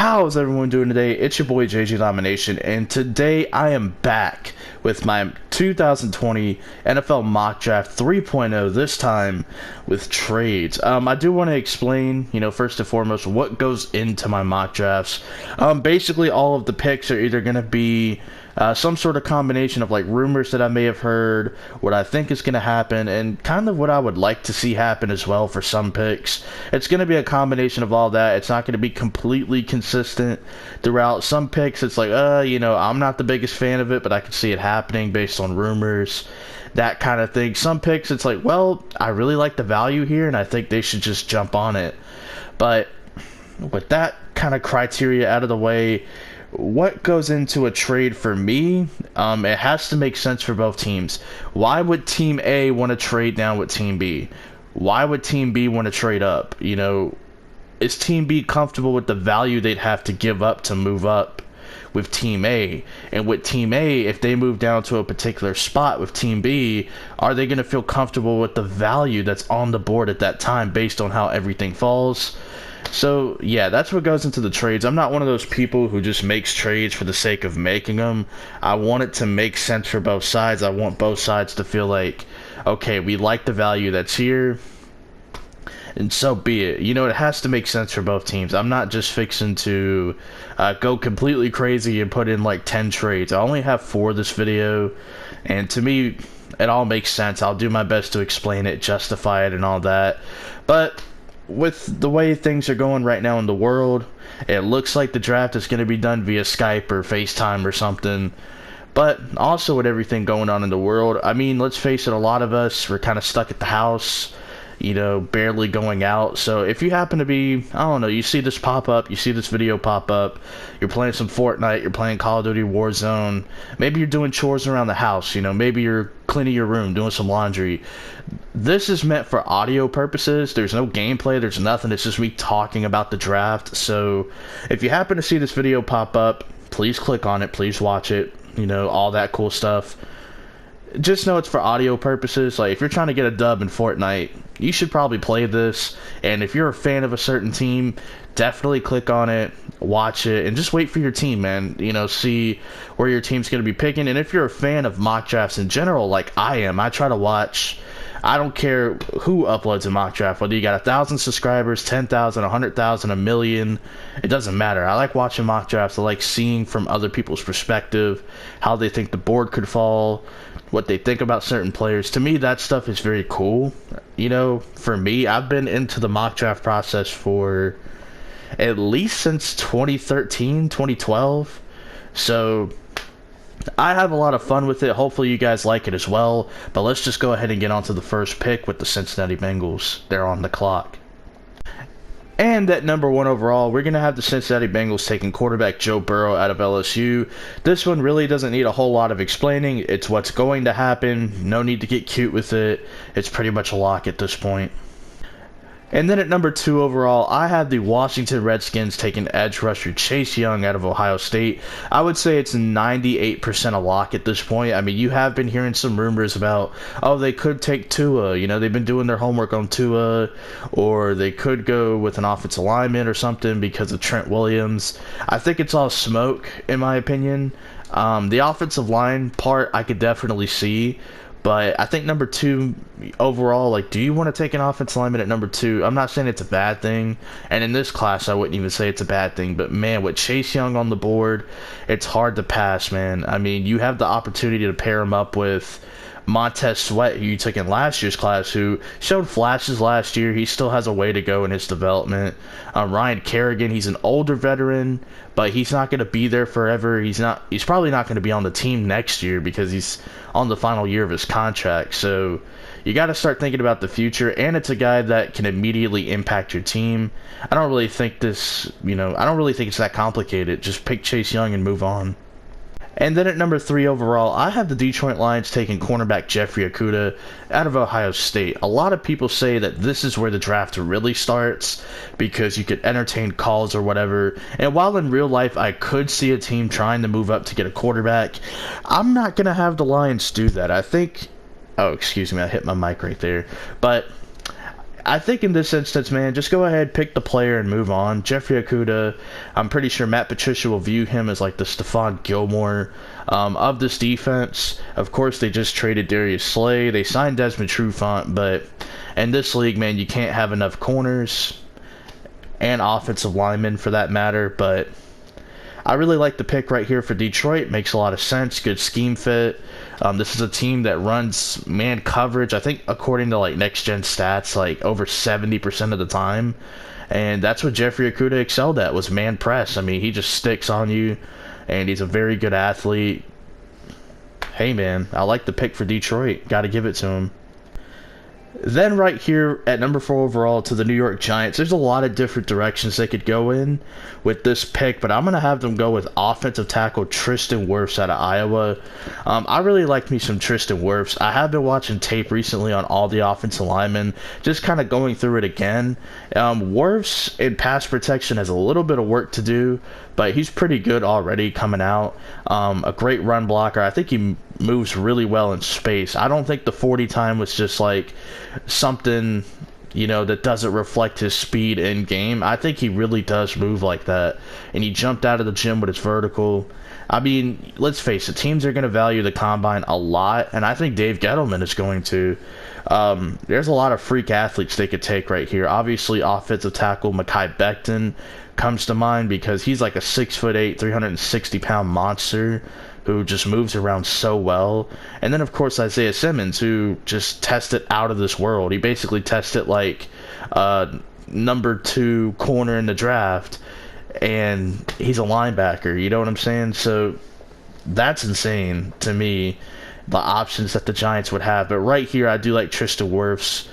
How's everyone doing today? It's your boy JJ Domination, and today I am back with my 2020 NFL Mock Draft 3.0, this time with trades. I do want to explain, first and foremost, what goes into my mock drafts. Basically, all of the picks are either going to be some sort of combination of like rumors that I may have heard, what I think is going to happen, and kind of what I would like to see happen as well for some picks. It's going to be a combination of all that. It's not going to be completely consistent throughout. Some picks, it's like, I'm not the biggest fan of it, but I can see it happening based on rumors, that kind of thing. Some picks, it's like, well, I really like the value here, and I think they should just jump on it. But with that kind of criteria out of the way, what goes into a trade for me, it has to make sense for both teams. Why would Team A want to trade down with Team B? Why would Team B want to trade up? Is Team B comfortable with the value they'd have to give up to move up with Team A? And with Team A, if they move down to a particular spot with Team B, are they going to feel comfortable with the value that's on the board at that time based on how everything falls? So, yeah, that's what goes into the trades. I'm not one of those people who just makes trades for the sake of making them. I want it to make sense for both sides. I want both sides to feel like, okay, we like the value that's here, and so be it. It has to make sense for both teams. I'm not just fixing to go completely crazy and put in like 10 trades. I only have 4 this video, and to me, it all makes sense. I'll do my best to explain it, justify it, and all that. But with the way things are going right now in the world, it looks like the draft is going to be done via Skype or FaceTime or something. But also with everything going on in the world, let's face it, a lot of us, we're kind of stuck at the house, barely going out. So if you happen to be, you see this pop up, you see this video pop up, you're playing some Fortnite, you're playing Call of Duty Warzone, maybe you're doing chores around the house, maybe you're cleaning your room, doing some laundry. This is meant for audio purposes. There's no gameplay, there's nothing. It's just me talking about the draft. So if you happen to see this video pop up, please click on it, please watch it, all that cool stuff. Just know it's for audio purposes. Like, if you're trying to get a dub in Fortnite, you should probably play this. And if you're a fan of a certain team, definitely click on it, watch it, and just wait for your team, man. See where your team's going to be picking. And if you're a fan of mock drafts in general, like I am, I try to watch. I don't care who uploads a mock draft, whether you got 1,000 subscribers, 10,000, 100,000, a million, it doesn't matter. I like watching mock drafts. I like seeing from other people's perspective, how they think the board could fall, what they think about certain players. To me, that stuff is very cool. For me, I've been into the mock draft process for at least since 2013, 2012. So I have a lot of fun with it. Hopefully you guys like it as well. But let's just go ahead and get on to the first pick with the Cincinnati Bengals. They're on the clock. And at number 1 overall, we're going to have the Cincinnati Bengals taking quarterback Joe Burrow out of LSU. This one really doesn't need a whole lot of explaining. It's what's going to happen. No need to get cute with it. It's pretty much a lock at this point. And then at number 2 overall, I have the Washington Redskins taking edge rusher Chase Young out of Ohio State. I would say it's 98% a lock at this point. You have been hearing some rumors about, they could take Tua. They've been doing their homework on Tua, or they could go with an offensive lineman or something because of Trent Williams. I think it's all smoke, in my opinion. The offensive line part, I could definitely see. But I think number 2 overall, do you want to take an offensive lineman at number 2? I'm not saying it's a bad thing. And in this class, I wouldn't even say it's a bad thing. But, man, with Chase Young on the board, it's hard to pass, man. You have the opportunity to pair him up with Montez Sweat, who you took in last year's class, who showed flashes last year. He still has a way to go in his development. Ryan Kerrigan, he's an older veteran, but he's not going to be there forever. He's probably not going to be on the team next year because he's on the final year of his contract. So you got to start thinking about the future, and it's a guy that can immediately impact your team. I don't really think it's that complicated. Just pick Chase Young and move on. And then at number 3 overall, I have the Detroit Lions taking cornerback Jeffrey Okudah out of Ohio State. A lot of people say that this is where the draft really starts because you could entertain calls or whatever. And while in real life I could see a team trying to move up to get a quarterback, I'm not going to have the Lions do that. I think... Oh, excuse me, I hit my mic right there. But I think in this instance, man, just go ahead, pick the player, and move on. Jeffrey Okudah, I'm pretty sure Matt Patricia will view him as like the Stephon Gilmore of this defense. Of course, they just traded Darius Slay. They signed Desmond Trufant, but in this league, man, you can't have enough corners and offensive linemen for that matter. But I really like the pick right here for Detroit. Makes a lot of sense. Good scheme fit. This is a team that runs man coverage, I think, according to like next gen stats, like over 70% of the time. And that's what Jeffrey Okudah excelled at, was man press. I mean, he just sticks on you, and he's a very good athlete. Hey, man, I like the pick for Detroit. Got to give it to him. Then right here at number 4 overall to the New York Giants, there's a lot of different directions they could go in with this pick, but I'm going to have them go with offensive tackle Tristan Wirfs out of Iowa. I really like me some Tristan Wirfs. I have been watching tape recently on all the offensive linemen, just kind of going through it again. Wirfs in pass protection has a little bit of work to do, but he's pretty good already coming out. A great run blocker. I think he moves really well in space. I don't think the 40 time was just like something, you know, that doesn't reflect his speed in game. I think he really does move like that, and he jumped out of the gym with his vertical. I mean, let's face it, teams are going to value the combine a lot, and I think Dave Gettleman is going to. There's a lot of freak athletes they could take right here. Obviously, offensive tackle Mekhi Becton comes to mind because he's like a 6'8", 360-pound monster who just moves around so well. And then, of course, Isaiah Simmons, who just tested out of this world. He basically tested like number 2 corner in the draft, and he's a linebacker. You know what I'm saying? So that's insane to me, the options that the Giants would have. But right here, I do like Tristan Wirfs.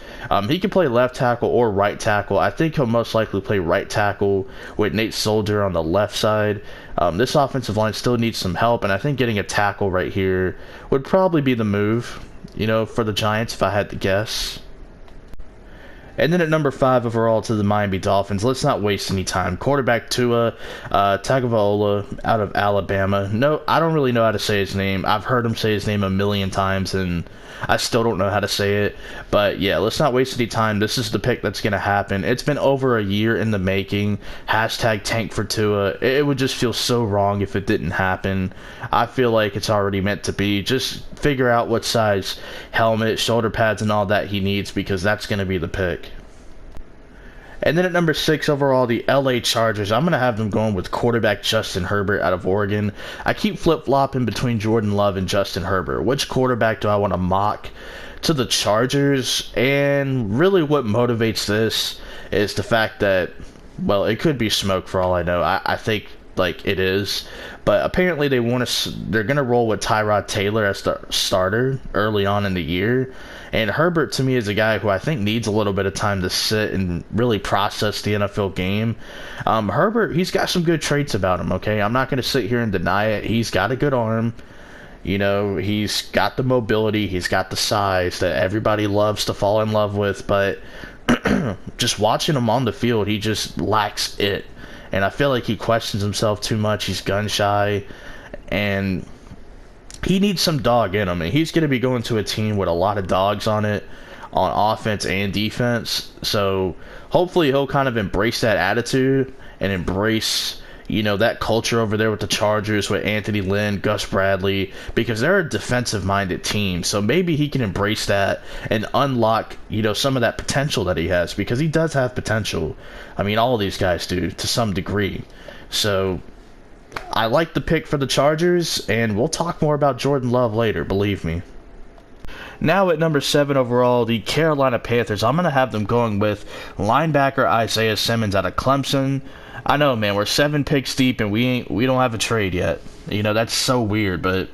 He can play left tackle or right tackle. I think he'll most likely play right tackle with Nate Solder on the left side. This offensive line still needs some help, and I think getting a tackle right here would probably be the move, you know, for the Giants if I had to guess. And then at number 5 overall to the Miami Dolphins, let's not waste any time. Quarterback Tua Tagovailoa out of Alabama. No, I don't really know how to say his name. I've heard him say his name a million times, and I still don't know how to say it. But yeah, let's not waste any time. This is the pick that's going to happen. It's been over a year in the making. Hashtag tank for Tua. It would just feel so wrong if it didn't happen. I feel like it's already meant to be. Just figure out what size helmet, shoulder pads, and all that he needs, because that's going to be the pick. And then at number 6 overall, the LA Chargers. I'm going to have them going with quarterback Justin Herbert out of Oregon. I keep flip-flopping between Jordan Love and Justin Herbert. Which quarterback do I want to mock to the Chargers? And really what motivates this is the fact that, well, it could be smoke for all I know. I think like it is, but apparently they're going to roll with Tyrod Taylor as the starter early on in the year. And Herbert, to me, is a guy who I think needs a little bit of time to sit and really process the NFL game. Herbert, he's got some good traits about him, okay? I'm not going to sit here and deny it. He's got a good arm. You know, he's got the mobility. He's got the size that everybody loves to fall in love with. But just watching him on the field, he just lacks it. And I feel like he questions himself too much. He's gun-shy. And he needs some dog in him, and he's going to be going to a team with a lot of dogs on it, on offense and defense. So hopefully he'll kind of embrace that attitude and embrace, you know, that culture over there with the Chargers, with Anthony Lynn, Gus Bradley, because they're a defensive-minded team. So maybe he can embrace that and unlock, you know, some of that potential that he has, because he does have potential. I mean, all of these guys do to some degree. So I like the pick for the Chargers, and we'll talk more about Jordan Love later, believe me. Now at number 7 overall, the Carolina Panthers. I'm going to have them going with linebacker Isaiah Simmons out of Clemson. I know, man, we're 7 picks deep, and we don't have a trade yet. You know, that's so weird, but,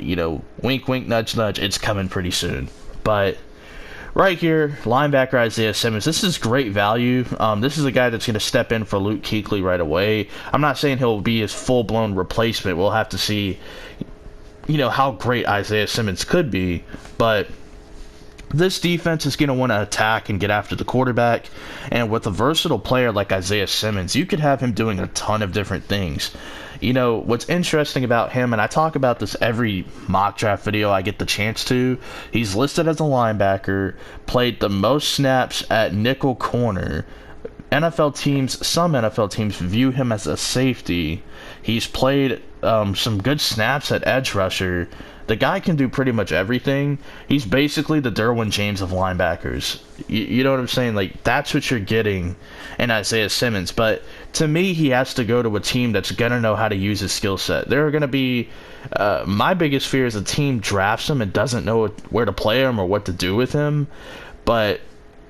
you know, wink, wink, nudge, nudge, it's coming pretty soon. But right here, linebacker Isaiah Simmons. This is great value. This is a guy that's going to step in for Luke Kuechly right away. I'm not saying he'll be his full-blown replacement. We'll have to see, you know, how great Isaiah Simmons could be. But this defense is going to want to attack and get after the quarterback. And with a versatile player like Isaiah Simmons, you could have him doing a ton of different things. You know, what's interesting about him, and I talk about this every mock draft video I get the chance to, he's listed as a linebacker, played the most snaps at nickel corner. Some NFL teams view him as a safety. He's played some good snaps at edge rusher. The guy can do pretty much everything. He's basically the Derwin James of linebackers. You know what I'm saying? Like, that's what you're getting in Isaiah Simmons. But to me, he has to go to a team that's going to know how to use his skill set. There are going to be... my biggest fear is a team drafts him and doesn't know where to play him or what to do with him. But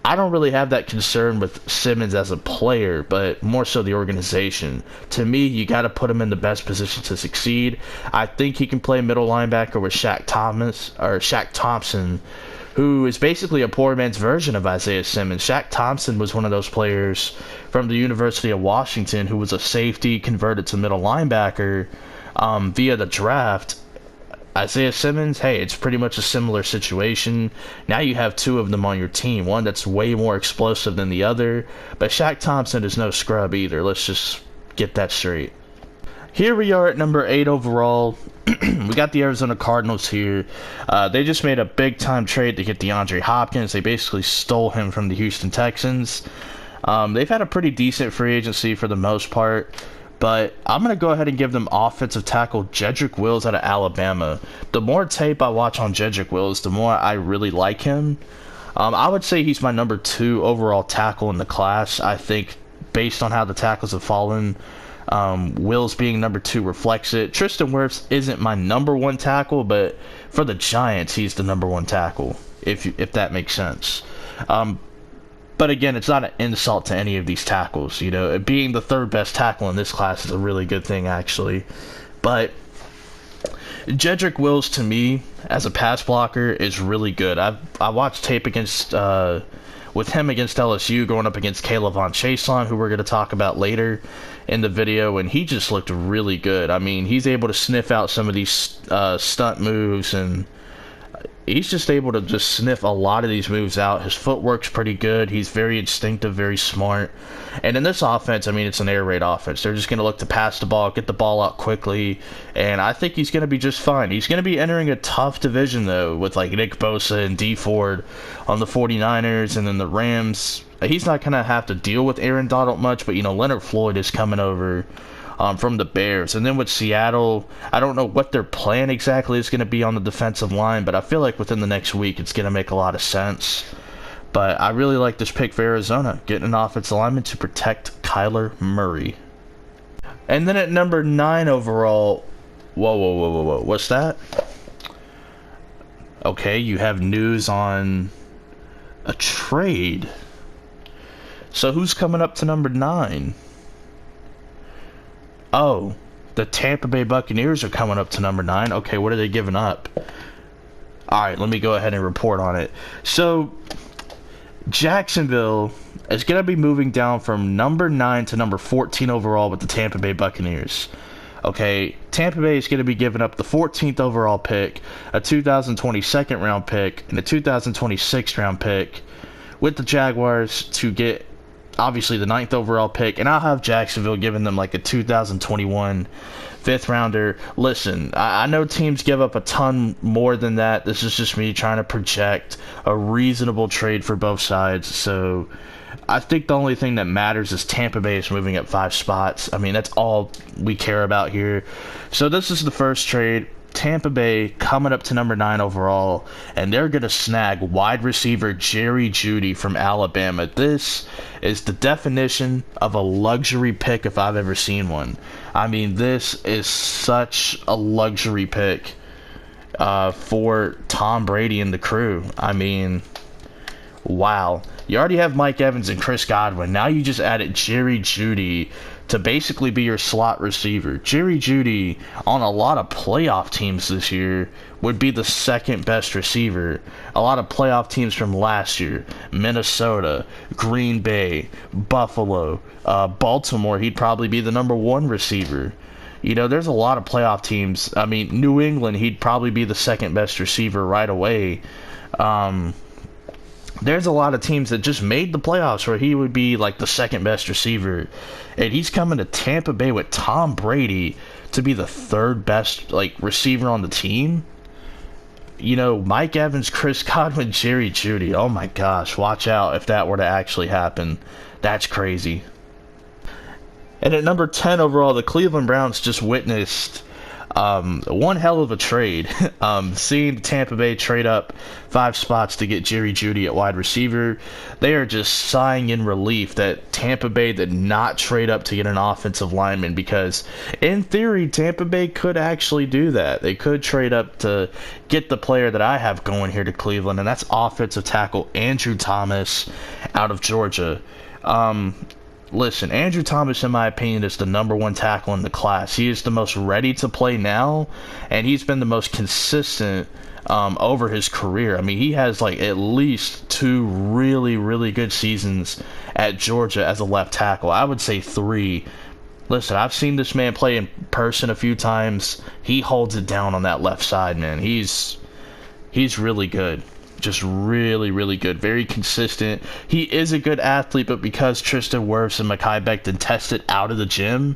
I don't really have that concern with Simmons as a player, but more so the organization. To me, you got to put him in the best position to succeed. I think he can play middle linebacker with Shaq Thompson, who is basically a poor man's version of Isaiah Simmons. Shaq Thompson was one of those players from the University of Washington who was a safety converted to middle linebacker via the draft. Isaiah Simmons, hey, it's pretty much a similar situation. Now you have two of them on your team, one that's way more explosive than the other, but Shaq Thompson is no scrub either. Let's just get that straight. Here we are at number 8 overall. We got the Arizona Cardinals here. They just made a big-time trade to get DeAndre Hopkins. They basically stole him from the Houston Texans. They've had a pretty decent free agency for the most part. But I'm going to go ahead and give them offensive tackle Jedrick Wills out of Alabama. The more tape I watch on Jedrick Wills, the more I really like him. I would say he's my number 2 overall tackle in the class. I think based on how the tackles have fallen, Wills being number 2 reflects it. Tristan Wirfs isn't my number 1 tackle, but for the Giants, he's the number 1 tackle, if that makes sense. But again, it's not an insult to any of these tackles. You know, being the 3rd best tackle in this class is a really good thing, actually. But Jedrick Wills, to me, as a pass blocker, is really good. I watched tape against with him against LSU, going up against K'Lavon Chaisson, who we're going to talk about later in the video, and he just looked really good. I mean, he's able to sniff out some of these stunt moves, and he's just able to just sniff a lot of these moves out. His footwork's pretty good. He's very instinctive, very smart. And in this offense, I mean, it's an air raid offense. They're just going to look to pass the ball, get the ball out quickly, and I think he's going to be just fine. He's going to be entering a tough division, though, with like Nick Bosa and Dee Ford on the 49ers, and then the Rams. He's not going to have to deal with Aaron Donald much, but, you know, Leonard Floyd is coming over from the Bears. And then with Seattle, I don't know what their plan exactly is going to be on the defensive line, but I feel like within the next week it's going to make a lot of sense. But I really like this pick for Arizona, getting an offensive lineman to protect Kyler Murray. And then at number 9 overall, whoa, what's that? Okay, you have news on a trade. So who's coming up to number 9? Oh, the Tampa Bay Buccaneers are coming up to number 9. Okay, what are they giving up? Alright, let me go ahead and report on it. So, Jacksonville is going to be moving down from number 9 to number 14 overall with the Tampa Bay Buccaneers. Okay, Tampa Bay is going to be giving up the 14th overall pick, a 2020 second round pick, and a 2026 round pick with the Jaguars to get obviously the 9th overall pick, and I'll have Jacksonville giving them like a 2021 5th rounder. Listen, I know teams give up a ton more than that. This is just me trying to project a reasonable trade for both sides. So I think the only thing that matters is Tampa Bay is moving up 5 spots. I mean, that's all we care about here. So this is the first trade. Tampa Bay coming up to number 9 overall, and they're going to snag wide receiver Jerry Jeudy from Alabama. This is the definition of a luxury pick if I've ever seen one. I mean, this is such a luxury pick for Tom Brady and the crew. I mean, wow. You already have Mike Evans and Chris Godwin. Now you just added Jerry Jeudy to basically be your slot receiver. Jerry Jeudy, on a lot of playoff teams this year, would be the 2nd best receiver. A lot of playoff teams from last year, Minnesota, Green Bay, Buffalo, Baltimore, he'd probably be the number 1 receiver. You know, there's a lot of playoff teams. I mean, New England, he'd probably be the 2nd best receiver right away. There's a lot of teams that just made the playoffs where he would be like the 2nd best receiver. And he's coming to Tampa Bay with Tom Brady to be the third best receiver on the team. Mike Evans, Chris Godwin, Jerry Jeudy. Oh my gosh, watch out if that were to actually happen. That's crazy. And at number 10 overall, the Cleveland Browns just witnessed one hell of a trade. Seeing Tampa Bay trade up 5 spots to get Jerry Jeudy at wide receiver, they are just sighing in relief that Tampa Bay did not trade up to get an offensive lineman, because in theory, Tampa Bay could actually do that. They could trade up to get the player that I have going here to Cleveland, and that's offensive tackle Andrew Thomas out of Georgia. Listen, Andrew Thomas, in my opinion, is the #1 tackle in the class. He is the most ready to play now, and he's been the most consistent over his career. I mean, he has at least 2 really, really good seasons at Georgia as a left tackle. I would say 3. Listen, I've seen this man play in person a few times. He holds it down on that left side, man. He's really good. Just really, really good. Very consistent. He is a good athlete, but because Tristan Wirfs and Mekhi Becton tested out of the gym,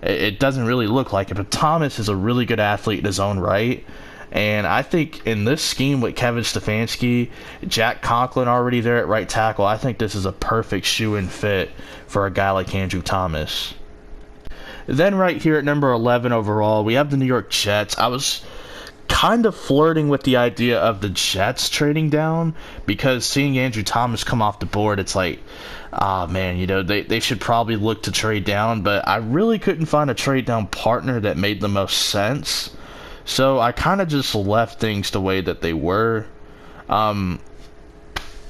it doesn't really look like it. But Thomas is a really good athlete in his own right. And I think in this scheme with Kevin Stefanski, Jack Conklin already there at right tackle, I think this is a perfect shoe-in fit for a guy like Andrew Thomas. Then right here at number 11 overall, we have the New York Jets. I was kind of flirting with the idea of the Jets trading down, because seeing Andrew Thomas come off the board, it's man, they should probably look to trade down, but I really couldn't find a trade down partner that made the most sense, so I kind of just left things the way that they were.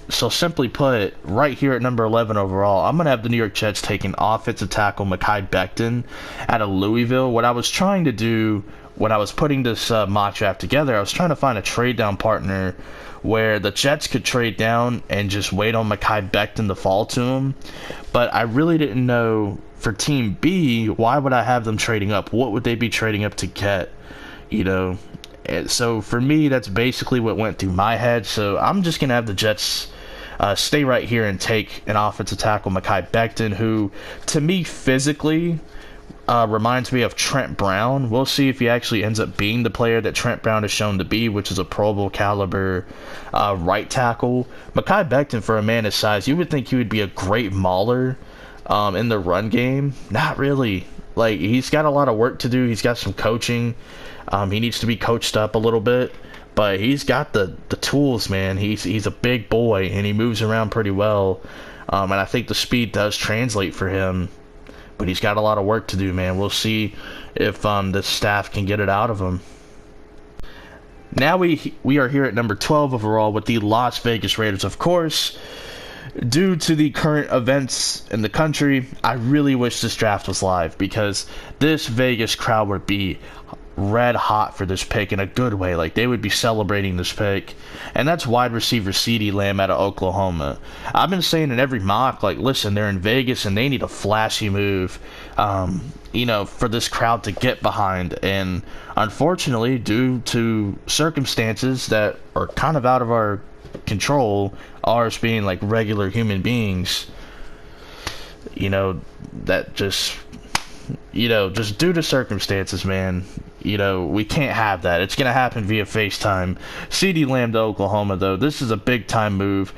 So simply put, right here at number 11 overall, I'm going to have the New York Jets taking offensive tackle Mekhi Becton out of Louisville. What I was trying to do when I was putting this mock draft together, I was trying to find a trade down partner where the Jets could trade down and just wait on Mekhi Becton to fall to him. But I really didn't know for Team B, why would I have them trading up? What would they be trading up to get? And so for me, that's basically what went through my head. So I'm just going to have the Jets stay right here and take an offensive tackle, Mekhi Becton, who, to me, physically reminds me of Trent Brown. We'll see if he actually ends up being the player that Trent Brown has shown to be, which is a Pro Bowl caliber right tackle. Mekhi Becton, for a man his size, you would think he would be a great mauler in the run game. Not really. He's got a lot of work to do. He's got some coaching. He needs to be coached up a little bit. But he's got the tools, man. He's a big boy, and he moves around pretty well. And I think the speed does translate for him. But he's got a lot of work to do, man. We'll see if the staff can get it out of him. Now we are here at number 12 overall with the Las Vegas Raiders. Of course, due to the current events in the country, I really wish this draft was live, because this Vegas crowd would be red hot for this pick in a good way. They would be celebrating this pick, and that's wide receiver CeeDee Lamb out of Oklahoma. I've been saying in every mock, listen, they're in Vegas and they need a flashy move, for this crowd to get behind. And unfortunately, due to circumstances that are kind of out of our control, ours being regular human beings, that just due to circumstances, man, we can't have that. It's going to happen via FaceTime. CeeDee Lamb to Oklahoma, though, this is a big-time move.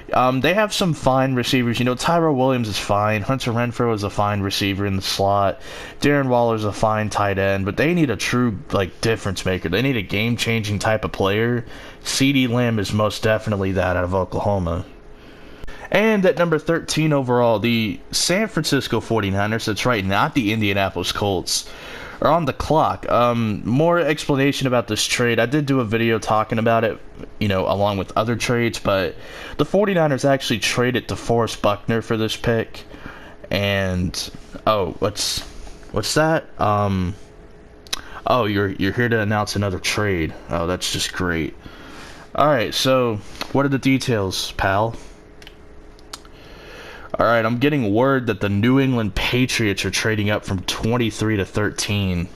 They have some fine receivers. Tyrell Williams is fine. Hunter Renfrow is a fine receiver in the slot. Darren Waller's a fine tight end. But they need a true, difference maker. They need a game-changing type of player. CeeDee Lamb is most definitely that out of Oklahoma. And at number 13 overall, the San Francisco 49ers, that's right, not the Indianapolis Colts, are on the clock. More explanation about this trade. I did do a video talking about it, along with other trades, but the 49ers actually traded DeForest Buckner for this pick. And, what's that? You're here to announce another trade. Oh, that's just great. Alright, so, what are the details, pal? Alright, I'm getting word that the New England Patriots are trading up from 23 to 13.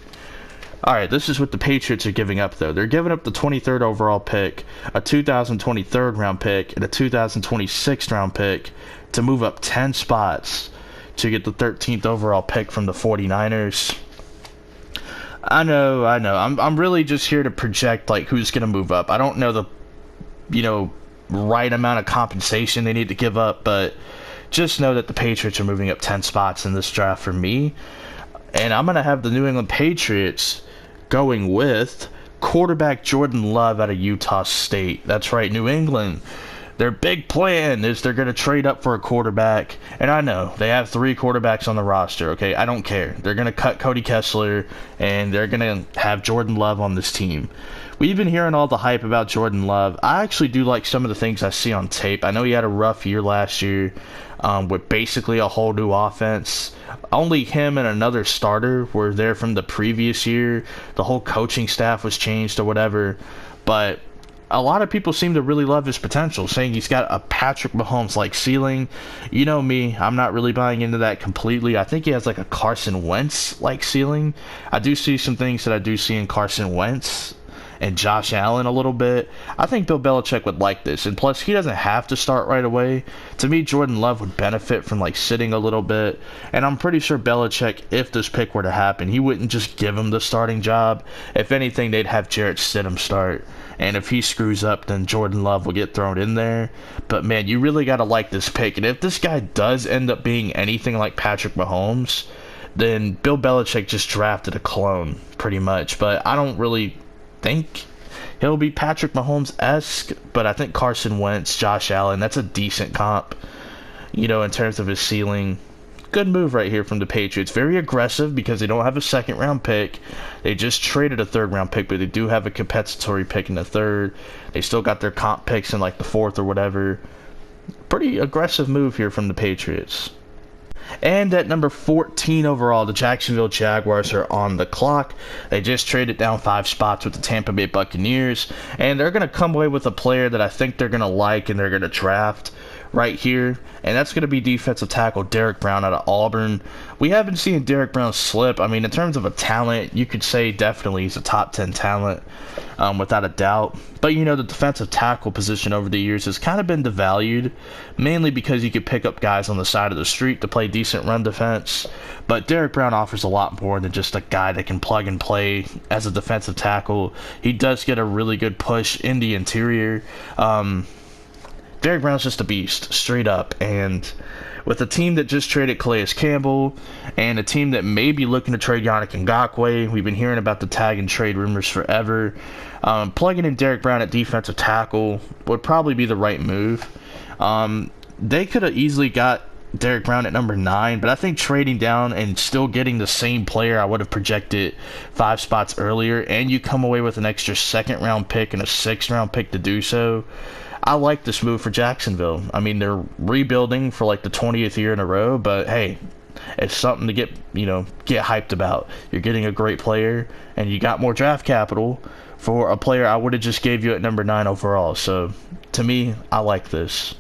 Alright, this is what the Patriots are giving up, though. They're giving up the 23rd overall pick, a 2023rd round pick, and a 2026 round pick to move up 10 spots to get the 13th overall pick from the 49ers. I know, I know. I'm really just here to project like who's gonna move up. I don't know the, you know, right amount of compensation they need to give up, but just know that the Patriots are moving up 10 spots in this draft for me. And I'm gonna have the New England Patriots going with quarterback Jordan Love out of Utah State. That's right, New England. Their big plan is they're going to trade up for a quarterback. And I know they have 3 quarterbacks on the roster, okay? I don't care. They're going to cut Cody Kessler, and they're going to have Jordan Love on this team. We've been hearing all the hype about Jordan Love. I actually do like some of the things I see on tape. I know he had a rough year last year with basically a whole new offense. Only him and another starter were there from the previous year. The whole coaching staff was changed or whatever. But a lot of people seem to really love his potential, saying he's got a Patrick Mahomes-like ceiling. You know me, I'm not really buying into that completely. I think he has like a Carson Wentz-like ceiling. I do see some things that I do see in Carson Wentz and Josh Allen a little bit. I think Bill Belichick would like this, and plus he doesn't have to start right away. To me, Jordan Love would benefit from like sitting a little bit, and I'm pretty sure Belichick, if this pick were to happen, he wouldn't just give him the starting job. If anything, they'd have Jarrett Stidham start, and if he screws up, then Jordan Love will get thrown in there. But man, you really gotta like this pick, and if this guy does end up being anything like Patrick Mahomes, then Bill Belichick just drafted a clone, pretty much. But I don't really think he'll be Patrick Mahomes-esque, but I think Carson Wentz, Josh Allen, that's a decent comp, you know, in terms of his ceiling. Good move right here from the Patriots. Very aggressive because they don't have a second-round pick. They just traded a third-round pick, but they do have a compensatory pick in the third. They still got their comp picks in like the fourth or whatever. Pretty aggressive move here from the Patriots. And at number 14 overall, the Jacksonville Jaguars are on the clock. They just traded down 5 spots with the Tampa Bay Buccaneers, and they're going to come away with a player that I think they're going to like and they're going to draft right here, and that's going to be defensive tackle Derrick Brown out of Auburn. We haven't seen Derrick Brown slip. I mean, in terms of a talent, you could say definitely he's a top 10 talent, without a doubt. But, you know, the defensive tackle position over the years has kind of been devalued, mainly because you could pick up guys on the side of the street to play decent run defense. But Derrick Brown offers a lot more than just a guy that can plug and play as a defensive tackle. He does get a really good push in the interior. Derrick Brown's just a beast, straight up, and with a team that just traded Calais Campbell and a team that may be looking to trade Yannick Ngakoue, we've been hearing about the tag and trade rumors forever, plugging in Derrick Brown at defensive tackle would probably be the right move. They could have easily got Derrick Brown at number 9, but I think trading down and still getting the same player I would have projected 5 spots earlier, and you come away with an extra second-round pick and a 6th-round pick to do so, I like this move for Jacksonville. I mean, they're rebuilding for like the 20th year in a row, but hey, it's something to get hyped about. You're getting a great player, and you got more draft capital for a player I would have just gave you at number 9 overall. So, to me, I like this.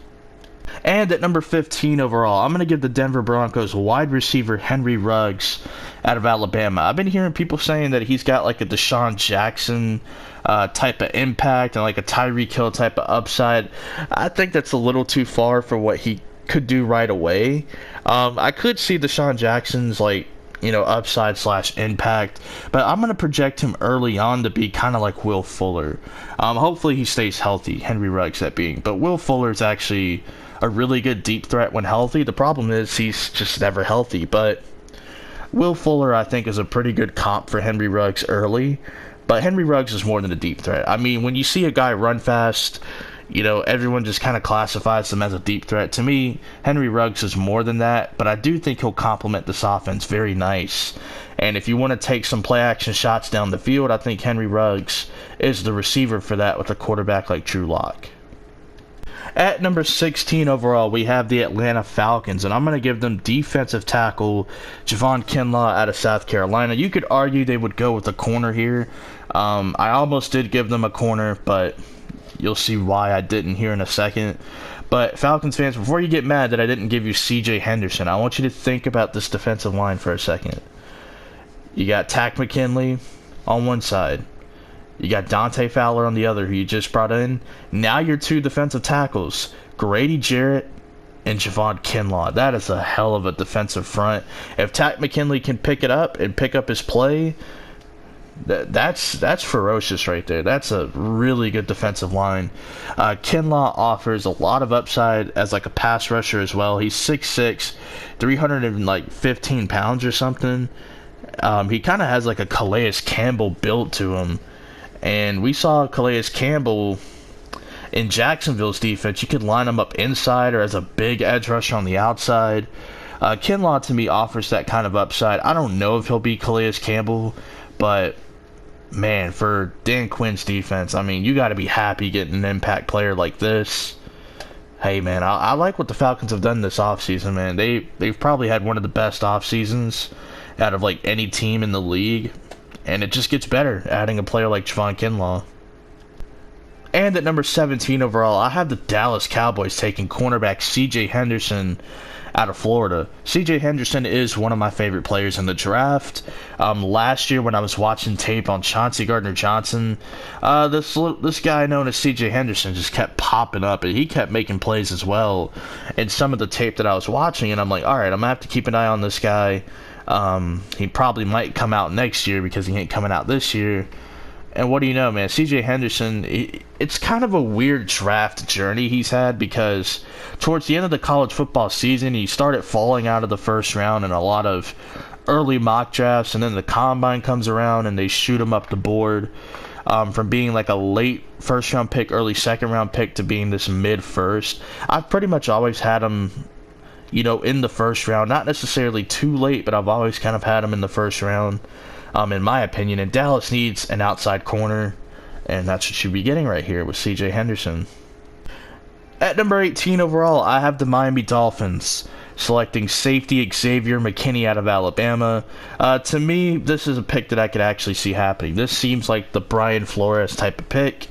And at number 15 overall, I'm going to give the Denver Broncos wide receiver Henry Ruggs out of Alabama. I've been hearing people saying that he's got like a Deshaun Jackson type of impact and like a Tyreek Hill type of upside. I think that's a little too far for what he could do right away. I could see Deshaun Jackson's like, upside / impact, but I'm going to project him early on to be kind of like Will Fuller. Hopefully he stays healthy, Henry Ruggs that being, but Will Fuller is actually a really good deep threat when healthy. The problem is he's just never healthy, but Will Fuller I think is a pretty good comp for Henry Ruggs early, but Henry Ruggs is more than a deep threat. I mean, when you see a guy run fast, everyone just kind of classifies him as a deep threat. To me, Henry Ruggs is more than that, but I do think he'll complement this offense very nice. And if you want to take some play-action shots down the field, I think Henry Ruggs is the receiver for that with a quarterback like Drew Lock. At number 16 overall, we have the Atlanta Falcons, and I'm going to give them defensive tackle Javon Kinlaw out of South Carolina. You could argue they would go with a corner here. I almost did give them a corner, but you'll see why I didn't here in a second. But Falcons fans, before you get mad that I didn't give you C.J. Henderson, I want you to think about this defensive line for a second. You got Takk McKinley on one side. You got Dante Fowler on the other, who you just brought in. Now your 2 defensive tackles, Grady Jarrett and Javon Kinlaw. That is a hell of a defensive front. If Takk McKinley can pick it up and pick up his play, That's ferocious right there. That's a really good defensive line. Kinlaw offers a lot of upside as like a pass rusher as well. He's 6'6", 315 pounds or something. He kind of has like a Calais Campbell build to him. And we saw Calais Campbell in Jacksonville's defense. You could line him up inside or as a big edge rusher on the outside. Kinlaw, to me, offers that kind of upside. I don't know if he'll be Calais Campbell, but man, for Dan Quinn's defense, I mean, you got to be happy getting an impact player like this. Hey, man, I like what the Falcons have done this offseason, man. They've probably had one of the best off seasons out of like any team in the league, and it just gets better adding a player like Javon Kinlaw. And at number 17 overall, I have the Dallas Cowboys taking cornerback C.J. Henderson out of Florida. C.J. Henderson is one of my favorite players in the draft. Last year when I was watching tape on Chauncey Gardner-Johnson, this guy known as C.J. Henderson just kept popping up, and he kept making plays as well in some of the tape that I was watching, and I'm like, all right, I'm going to have to keep an eye on this guy. He probably might come out next year because he ain't coming out this year. And what do you know, man? C.J. Henderson, it's kind of a weird draft journey he's had because towards the end of the college football season, he started falling out of the first round in a lot of early mock drafts, and then the combine comes around and they shoot him up the board from being like a late first-round pick, early second-round pick to being this mid-first. I've pretty much always had him, you know, in the first round. Not necessarily too late, but I've always kind of had him in the first round. In my opinion, and Dallas needs an outside corner, and that's what you'd be getting right here with C.J. Henderson. At number 18 overall, I have the Miami Dolphins selecting safety Xavier McKinney out of Alabama. To me, this is a pick that I could actually see happening. This seems like the Brian Flores type of pick.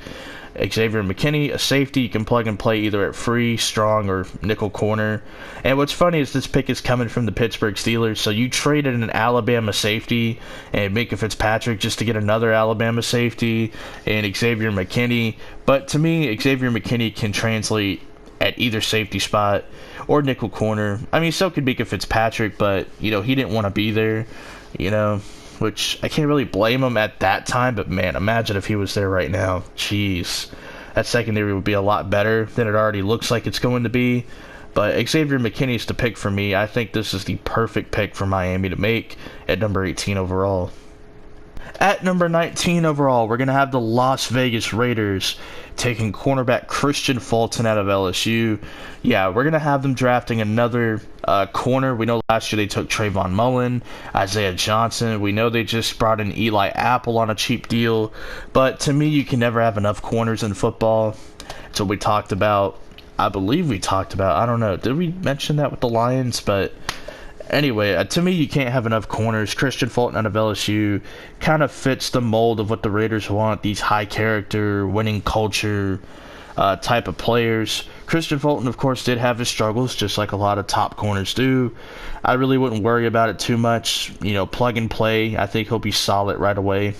Xavier McKinney, a safety, you can plug and play either at free, strong, or nickel corner. And what's funny is this pick is coming from the Pittsburgh Steelers, so you traded an Alabama safety and Minka Fitzpatrick just to get another Alabama safety and Xavier McKinney. But to me, Xavier McKinney can translate at either safety spot or nickel corner. I mean, so could Minka Fitzpatrick, but, you know, he didn't want to be there, you know, which I can't really blame him at that time, but man, imagine if he was there right now. Jeez. That secondary would be a lot better than it already looks like it's going to be. But Xavier McKinney is the pick for me. I think this is the perfect pick for Miami to make at number 18 overall. At number 19 overall, we're going to have the Las Vegas Raiders taking cornerback Christian Fulton out of LSU. Yeah, we're going to have them drafting another corner. We know last year they took Trayvon Mullen, Isaiah Johnson. We know they just brought in Eli Apple on a cheap deal. But to me, you can never have enough corners in football. So we talked about, I believe we talked about, I don't know, did we mention that with the Lions? But anyway, to me, you can't have enough corners. Christian Fulton out of LSU kind of fits the mold of what the Raiders want, these high-character, winning culture type of players. Christian Fulton, of course, did have his struggles, just like a lot of top corners do. I really wouldn't worry about it too much. You know, plug and play. I think he'll be solid right away.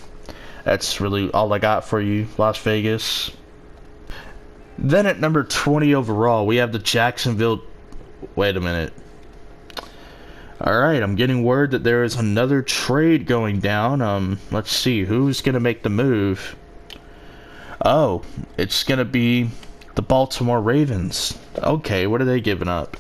That's really all I got for you, Las Vegas. Then at number 20 overall, we have the Jacksonville... Wait a minute. Alright, I'm getting word that there is another trade going down. Let's see, who's going to make the move? Oh, it's going to be the Baltimore Ravens. Okay, what are they giving up?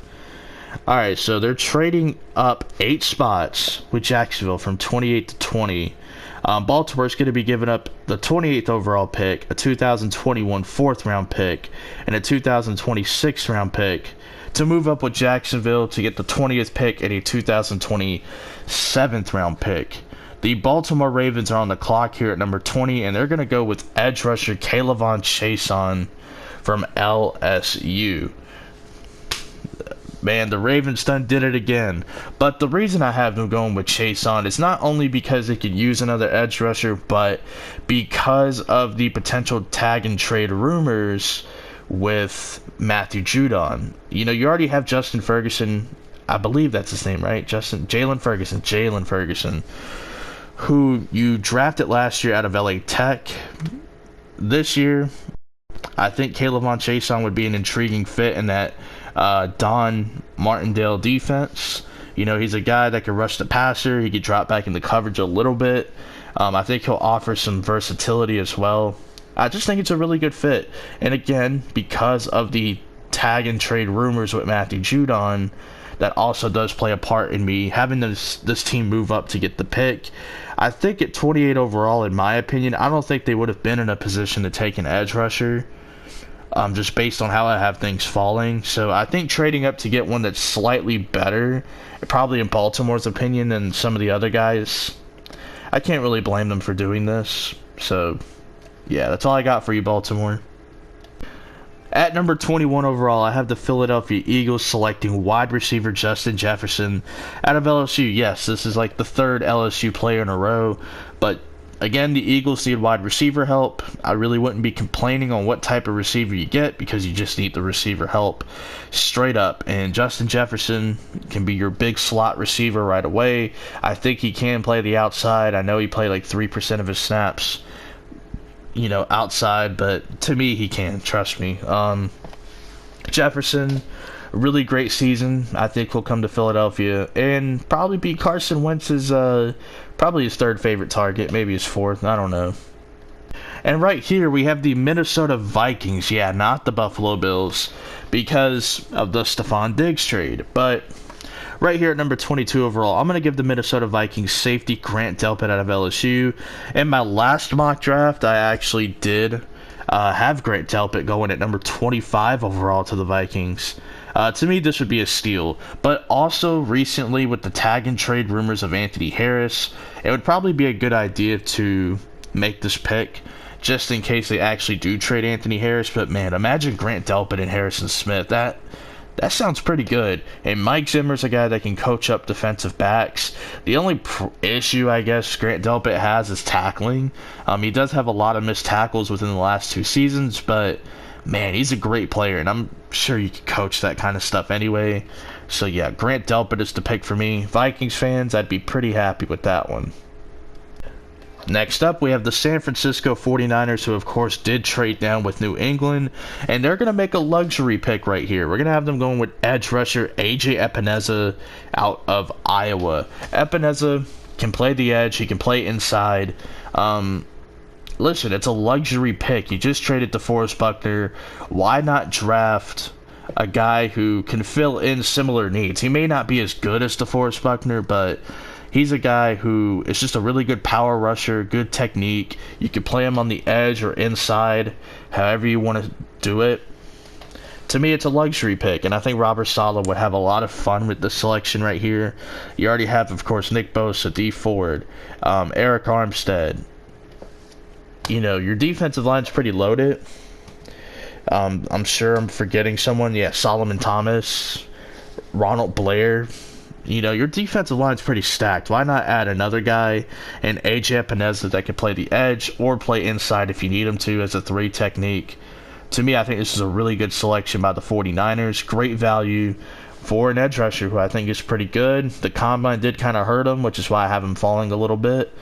Alright, so they're trading up 8 spots with Jacksonville from 28 to 20. Baltimore's going to be giving up the 28th overall pick, a 2021 4th round pick, and a 2026 round pick to move up with Jacksonville to get the 20th pick and a 2020 7th round pick. The Baltimore Ravens are on the clock here at number 20, and they're going to go with edge rusher Kayvon Chaisson from LSU. Man, the Ravens done did it again. But the reason I have them going with Chaisson is not only because they could use another edge rusher, but because of the potential tag and trade rumors with Matthew Judon. You know, you already have Justin Ferguson. I believe that's his name, right? Jalen Ferguson, who you drafted last year out of LA Tech. This year, I think Kayvon Chaisson would be an intriguing fit in that Don Martindale defense. You know, he's a guy that can rush the passer. He could drop back into coverage a little bit. I think he'll offer some versatility as well. I just think it's a really good fit. And again, because of the tag and trade rumors with Matthew Judon, that also does play a part in me having this team move up to get the pick. I think at 28 overall, in my opinion, I don't think they would have been in a position to take an edge rusher, just based on how I have things falling. So I think trading up to get one that's slightly better, probably in Baltimore's opinion, than some of the other guys, I can't really blame them for doing this. So yeah, that's all I got for you, Baltimore. At number 21 overall, I have the Philadelphia Eagles selecting wide receiver Justin Jefferson out of LSU. Yes, this is like the third LSU player in a row, but again, the Eagles need wide receiver help. I really wouldn't be complaining on what type of receiver you get, because you just need the receiver help straight up. And Justin Jefferson can be your big slot receiver right away. I think he can play the outside. I know he played like 3% of his snaps, outside, but to me, he can. Trust me. Jefferson, really great season. I think he'll come to Philadelphia and probably be Carson Wentz's, probably his third favorite target, maybe his fourth. I don't know. And right here, we have the Minnesota Vikings. Yeah, not the Buffalo Bills, because of the Stephon Diggs trade. But right here at number 22 overall, I'm going to give the Minnesota Vikings safety Grant Delpit out of LSU. In my last mock draft, I actually did have Grant Delpit going at number 25 overall to the Vikings. To me, this would be a steal. But also, recently, with the tag and trade rumors of Anthony Harris, it would probably be a good idea to make this pick, just in case they actually do trade Anthony Harris. But man, imagine Grant Delpit and Harrison Smith. That sounds pretty good. And Mike Zimmer's a guy that can coach up defensive backs. The only issue, I guess, Grant Delpit has is tackling. He does have a lot of missed tackles within the last 2 seasons, but man, he's a great player, and I'm sure you can coach that kind of stuff anyway. So yeah, Grant Delpit is the pick for me. Vikings fans, I'd be pretty happy with that one. Next up, we have the San Francisco 49ers, who of course did trade down with New England, and they're going to make a luxury pick right here. We're going to have them going with edge rusher AJ Epineza out of Iowa. Epineza can play the edge, he can play inside. Listen, it's a luxury pick. You just traded DeForest Buckner. Why not draft a guy who can fill in similar needs? He may not be as good as DeForest Buckner, but he's a guy who is just a really good power rusher, good technique. You can play him on the edge or inside, however you want to do it. To me, it's a luxury pick, and I think Robert Saleh would have a lot of fun with this selection right here. You already have, of course, Nick Bosa, D Ford, Eric Armstead. Your defensive line's pretty loaded. I'm sure I'm forgetting someone. Yeah, Solomon Thomas, Ronald Blair. Your defensive line's pretty stacked. Why not add another guy, and AJ Epineza, that can play the edge or play inside if you need him to as a 3 technique? To me, I think this is a really good selection by the 49ers. Great value for an edge rusher who I think is pretty good. The combine did kind of hurt him, which is why I have him falling a little bit.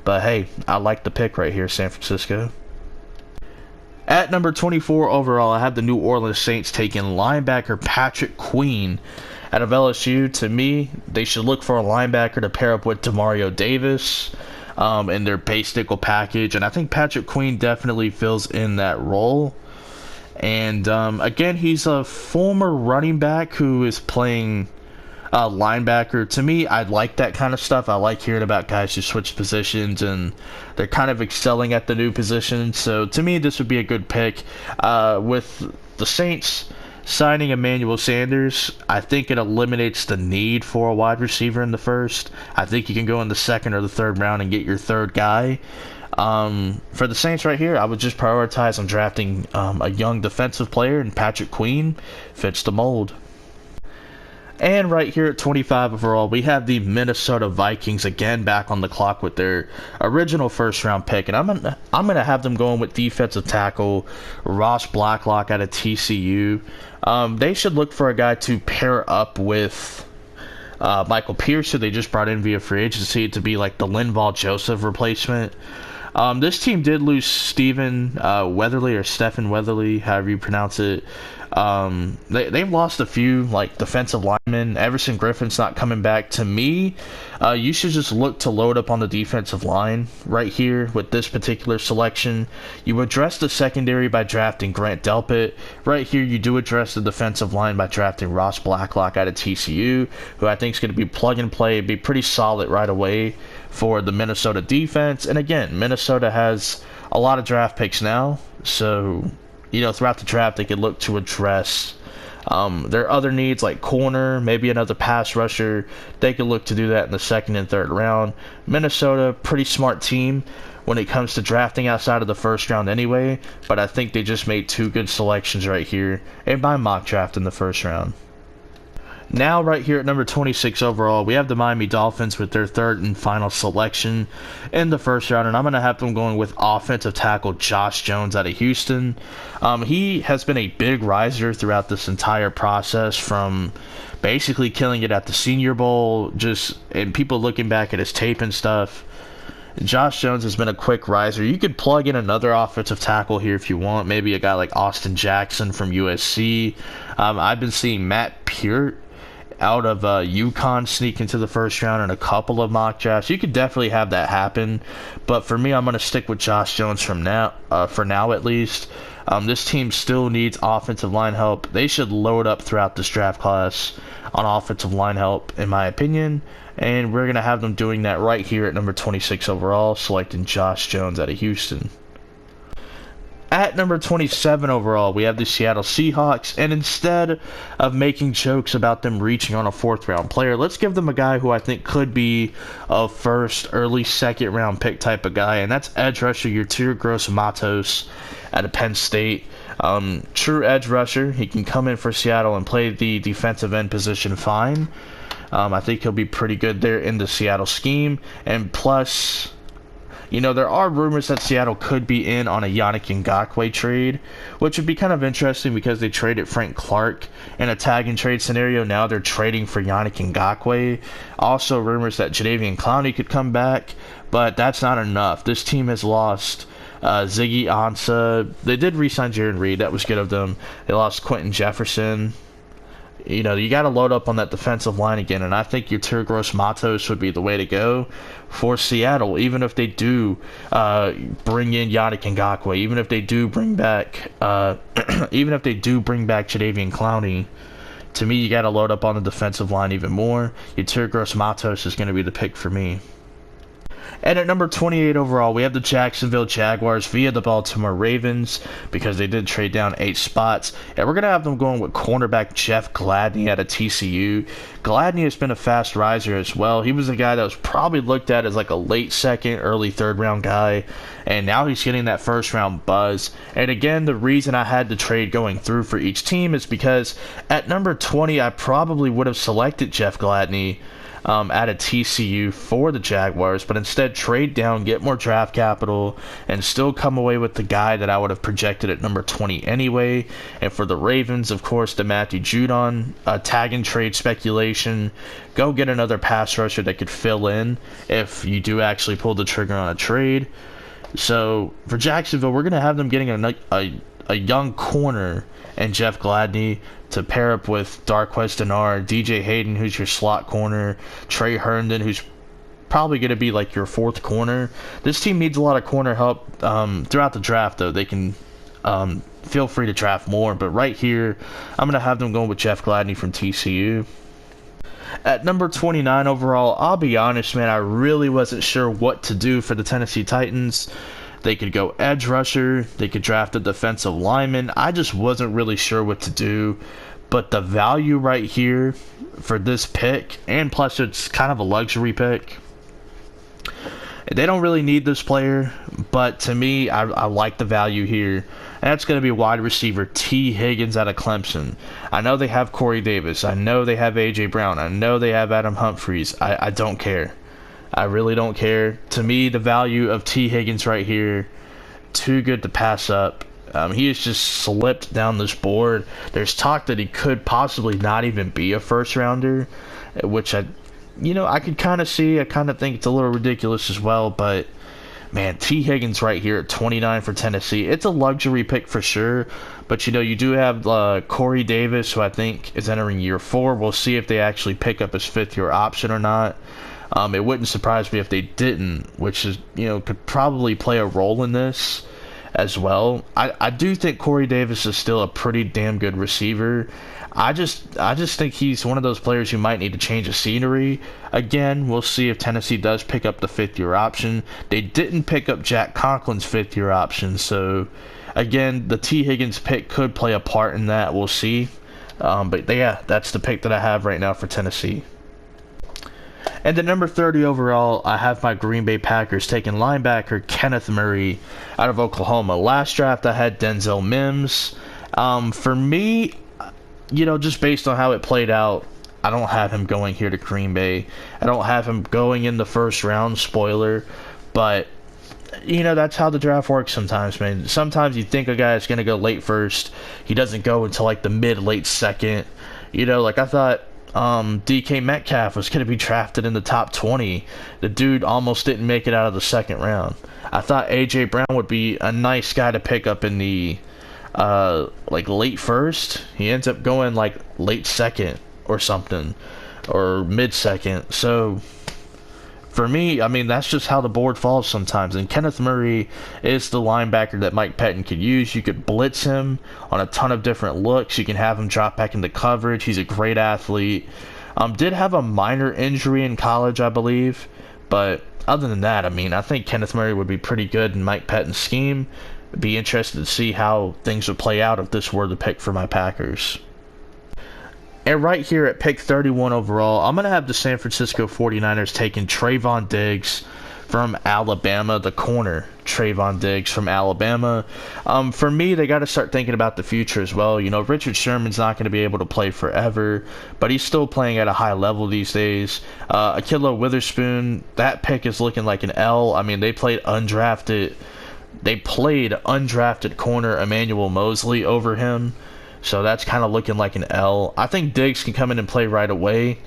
But hey, I like the pick right here, San Francisco. At number 24 overall, I have the New Orleans Saints taking linebacker Patrick Queen out of LSU. To me, they should look for a linebacker to pair up with Demario Davis in their base nickel package. And I think Patrick Queen definitely fills in that role. And again, he's a former running back who is playing linebacker. To me, I like that kind of stuff. I like hearing about guys who switch positions and they're kind of excelling at the new position. So to me, this would be a good pick. With the Saints signing Emmanuel Sanders, I think it eliminates the need for a wide receiver in the first. I think you can go in the second or the third round and get your third guy. For the Saints right here, I would just prioritize on drafting a young defensive player, and Patrick Queen fits the mold. And right here at 25 overall, we have the Minnesota Vikings again back on the clock with their original first-round pick. And I'm gonna have them going with defensive tackle Ross Blacklock out of TCU. They should look for a guy to pair up with Michael Pierce, who they just brought in via free agency to be like the Linval Joseph replacement. This team did lose Stephen Weatherly, or Stephen Weatherly, however you pronounce it. They've lost a few, like, defensive linemen. Everson Griffin's not coming back. To me, you should just look to load up on the defensive line right here with this particular selection. You address the secondary by drafting Grant Delpit. Right here, you do address the defensive line by drafting Ross Blacklock out of TCU, who I think is going to be plug and play, be pretty solid right away for the Minnesota defense. And again, Minnesota has a lot of draft picks now, so throughout the draft, they could look to address their other needs, like corner, maybe another pass rusher. They could look to do that in the second and third round. Minnesota, pretty smart team when it comes to drafting outside of the first round anyway, but I think they just made two good selections right here in my mock draft in the first round. Now, right here at number 26 overall, we have the Miami Dolphins with their third and final selection in the first round, and I'm going to have them going with offensive tackle Josh Jones out of Houston. He has been a big riser throughout this entire process, from basically killing it at the Senior Bowl, and people looking back at his tape and stuff. Josh Jones has been a quick riser. You could plug in another offensive tackle here if you want, maybe a guy like Austin Jackson from USC. I've been seeing Matt Peart out of UConn sneak into the first round in a couple of mock drafts. You could definitely have that happen, but for me, I'm going to stick with Josh Jones for now at least. This team still needs offensive line help. They should load up throughout this draft class on offensive line help, in my opinion, and we're going to have them doing that right here at number 26 overall, selecting Josh Jones out of Houston. At number 27 overall, we have the Seattle Seahawks, and instead of making jokes about them reaching on a fourth-round player, let's give them a guy who I think could be a first, early second-round pick type of guy, and that's edge rusher Yetur Gross-Matos out of Penn State. True edge rusher. He can come in for Seattle and play the defensive end position fine. I think he'll be pretty good there in the Seattle scheme, and plus, there are rumors that Seattle could be in on a Yannick Ngakoue trade, which would be kind of interesting because they traded Frank Clark in a tag and trade scenario. Now they're trading for Yannick Ngakoue. Also, rumors that Jadeveon Clowney could come back, but that's not enough. This team has lost Ziggy Ansah. They did re-sign Jaron Reed. That was good of them. They lost Quentin Jefferson. You got to load up on that defensive line again, and I think Yetur Gross-Matos would be the way to go for Seattle, even if they do bring in Yannick Ngakoue, even if they do bring back Jadeveon Clowney. To me, you got to load up on the defensive line even more. Yetur Gross-Matos is going to be the pick for me. And at number 28 overall, we have the Jacksonville Jaguars via the Baltimore Ravens, because they did trade down 8 spots. And we're going to have them going with cornerback Jeff Gladney out of TCU. Gladney has been a fast riser as well. He was a guy that was probably looked at as like a late second, early third round guy, and now he's getting that first round buzz. And again, the reason I had the trade going through for each team is because at number 20, I probably would have selected Jeff Gladney out of TCU for the Jaguars, but instead trade down, get more draft capital, and still come away with the guy that I would have projected at number 20 anyway. And for the Ravens, of course, the Matthew Judon tag and trade speculation. Go get another pass rusher that could fill in if you do actually pull the trigger on a trade. So for Jacksonville, we're going to have them getting a young corner and Jeff Gladney to pair up with Darqueze Dennard, DJ Hayden, who's your slot corner, Trey Herndon, who's probably going to be like your fourth corner. This team needs a lot of corner help throughout the draft, though. They can feel free to draft more, but right here, I'm going to have them going with Jeff Gladney from TCU. At number 29 overall, I'll be honest, man, I really wasn't sure what to do for the Tennessee Titans. They could go edge rusher. They could draft a defensive lineman. I just wasn't really sure what to do. But the value right here for this pick, and plus it's kind of a luxury pick. They don't really need this player, but to me, I like the value here. And that's going to be wide receiver T. Higgins out of Clemson. I know they have Corey Davis. I know they have A.J. Brown. I know they have Adam Humphries. I don't care. I really don't care. To me, the value of T. Higgins right here, too good to pass up. He has just slipped down this board. There's talk that he could possibly not even be a first rounder, which I could kind of see. I kind of think it's a little ridiculous as well, but Man, T. Higgins right here at 29 for Tennessee. It's a luxury pick for sure, but you do have Corey Davis, who I think is entering year 4. We'll see if they actually pick up his 5th-year option or not. It wouldn't surprise me if they didn't, which is could probably play a role in this as well. I do think Corey Davis is still a pretty damn good receiver. I just think he's one of those players who might need to change the scenery. Again, we'll see if Tennessee does pick up the 5th-year option. They didn't pick up Jack Conklin's 5th-year option, so again, the T. Higgins pick could play a part in that. We'll see. But yeah, that's the pick that I have right now for Tennessee. And at number 30 overall, I have my Green Bay Packers taking linebacker Kenneth Murray out of Oklahoma. Last draft, I had Denzel Mims. For me, just based on how it played out, I don't have him going here to Green Bay. I don't have him going in the first round, spoiler. But, that's how the draft works sometimes, man. Sometimes you think a guy is going to go late first. He doesn't go until, like, the mid-late second. I thought DK Metcalf was going to be drafted in the top 20. The dude almost didn't make it out of the second round. I thought A.J. Brown would be a nice guy to pick up in the late first. He ends up going like late second or something, or mid second. So for me, that's just how the board falls sometimes. And Kenneth Murray is the linebacker that Mike Pettin could use. You could blitz him on a ton of different looks. You can have him drop back into coverage. He's a great athlete. Did have a minor injury in college, I believe. But other than that, I think Kenneth Murray would be pretty good in Mike Pettin's scheme. Be interested to see how things would play out if this were the pick for my Packers. And right here at pick 31 overall, I'm going to have the San Francisco 49ers taking Trayvon Diggs from Alabama, the corner Trayvon Diggs from Alabama. For me, they got to start thinking about the future as well. Richard Sherman's not going to be able to play forever, but he's still playing at a high level these days. Ahkello Witherspoon, that pick is looking like an L. They played undrafted corner Emmanuel Mosley over him. So that's kind of looking like an L. I think Diggs can come in and play right away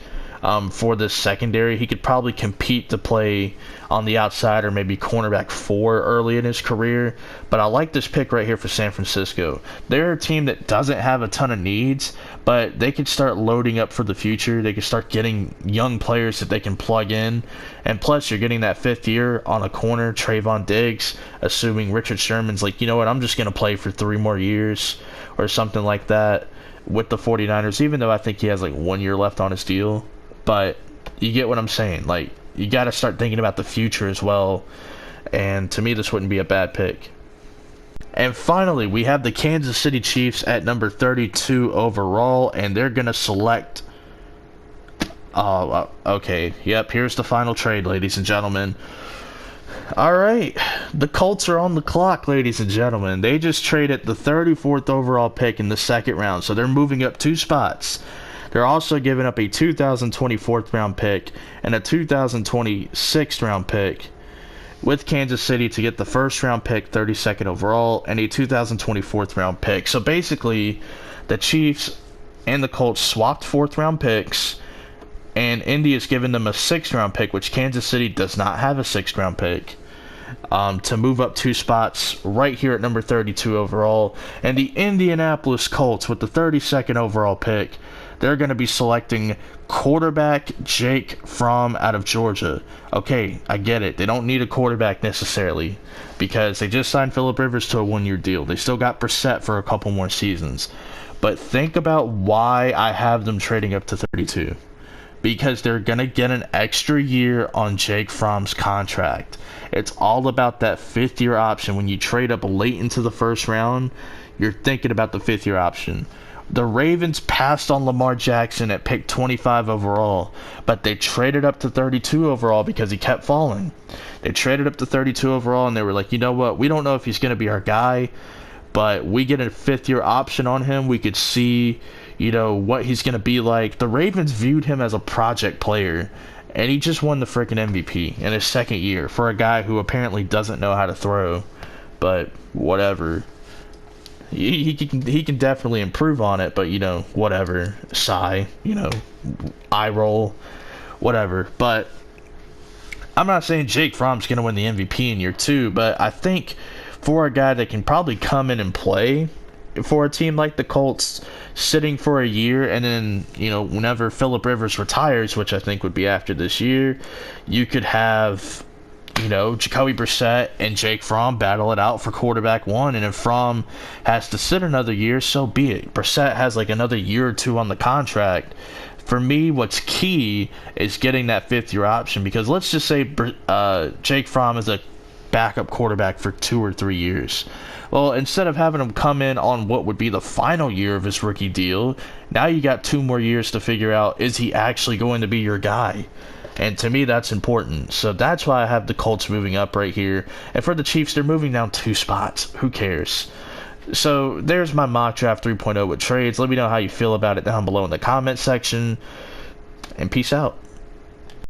for this secondary. He could probably compete to play on the outside or maybe cornerback 4 early in his career. But I like this pick right here for San Francisco. They're a team that doesn't have a ton of needs, but they could start loading up for the future. They could start getting young players that they can plug in. And plus, you're getting that 5th year on a corner, Trayvon Diggs, assuming Richard Sherman's like, I'm just going to play for 3 more years or something like that with the 49ers, even though I think he has like 1 year left on his deal. But you get what I'm saying. Like, you got to start thinking about the future as well. And to me, this wouldn't be a bad pick. And finally, we have the Kansas City Chiefs at number 32 overall, and they're going to select... okay. Yep, here's the final trade, ladies and gentlemen. Alright, the Colts are on the clock, ladies and gentlemen. They just traded the 34th overall pick in the second round, so they're moving up 2 spots. They're also giving up a 2024th round pick and a 2026th round pick with Kansas City to get the first round pick, 32nd overall, and a 2024th round pick. So basically, the Chiefs and the Colts swapped 4th round picks, and Indy has given them a 6th round pick, which Kansas City does not have a 6th round pick, to move up 2 spots right here at number 32 overall. And the Indianapolis Colts, with the 32nd overall pick, they're going to be selecting quarterback Jake Fromm out of Georgia. Okay, I get it. They don't need a quarterback necessarily because they just signed Phillip Rivers to a 1-year deal. They still got Brissett for a couple more seasons. But think about why I have them trading up to 32. Because they're going to get an extra year on Jake Fromm's contract. It's all about that 5th-year option. When you trade up late into the first round, you're thinking about the 5th-year option. The Ravens passed on Lamar Jackson at pick 25 overall, but they traded up to 32 overall because he kept falling. They traded up to 32 overall, and they were like, you know what? We don't know if he's going to be our guy, but we get a 5th-year option on him. We could see, what he's going to be like. The Ravens viewed him as a project player, and he just won the freaking MVP in his 2nd year for a guy who apparently doesn't know how to throw. But whatever. He can definitely improve on it, but whatever. Sigh, eye roll, whatever. But I'm not saying Jake Fromm's going to win the MVP in year 2, but I think for a guy that can probably come in and play for a team like the Colts, sitting for a year, and then, whenever Phillip Rivers retires, which I think would be after this year, you could have, Jacoby Brissett and Jake Fromm battle it out for quarterback 1, and if Fromm has to sit another year, so be it. Brissett has like another year or 2 on the contract. For me, what's key is getting that 5th-year option, because let's just say Jake Fromm is a backup quarterback for 2 or 3 years. Well, instead of having him come in on what would be the final year of his rookie deal, now you got 2 more years to figure out, is he actually going to be your guy? And to me, that's important. So that's why I have the Colts moving up right here. And for the Chiefs, they're moving down 2 spots. Who cares? So there's my mock draft 3.0 with trades. Let me know how you feel about it down below in the comment section. And peace out.